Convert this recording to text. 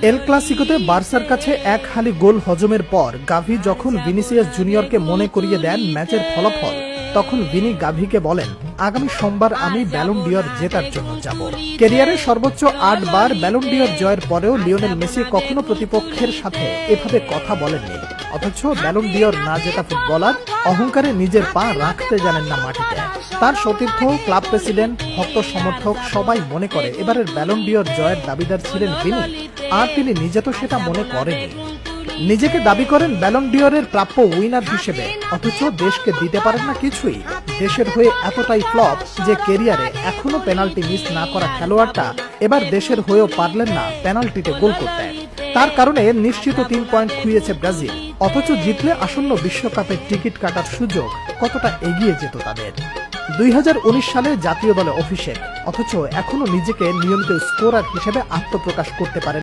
এল ক্লাসিকোতে বার্সার কাছে এক হালি গোল হজমের পর গাভি যখন ভিনিসিয়াস জুনিয়রকে মনে করিয়ে দেন ম্যাচের ফলাফল, তখন ভিনি গাভিকে বলেন, আগামী সোমবার আমি ব্যালন ডিওর জেতার জন্য যাব। ক্যারিয়ারে সর্বোচ্চ 8 বার ব্যালন ডিওর জয়ের পরেও লিওনেল মেসি কখনো প্রতিপক্ষের সাথে এভাবে কথা বলেননি। অথচ ব্যালন ডিওর না জেতা ফুটবলার অহংকারে নিজের পা রাখতে জানেন না মাটিতে। তার সতীর্থ, ক্লাব প্রেসিডেন্ট, ভক্ত সমর্থক সবাই মনে করে এবারের ব্যালন ডিওর জয়ের দাবিদার ছিলেন ভিনি, আর তিনি নিজে তো সেটা মনে করেননি। নিজেকে দাবি করেন ব্যালন ডিওরের প্রাপ্য উইনার হিসেবে, অথচ দেশকে দিতে পারেন না কিছুই। দেশের হয়ে এতটাই ফ্লপ যে ক্যারিয়ারে এখনো পেনাল্টি মিস না করা খেলোয়াড়টা এবার দেশের হয়েও পারলেন না পেনাল্টিতে গোল করতে। তার কারণে নিশ্চিত 3 পয়েন্ট খুইয়েছে ব্রাজিল। অথচ জিতলে আসন্ন বিশ্বকাপের টিকিট কাটার সুযোগ কতটা এগিয়ে যেত তাদের। 2019 সালে জাতীয় দলে অভিষেক, অথচ এখনো নিজেকে নিয়মিত স্কোরার হিসেবে আত্মপ্রকাশ করতে পারেন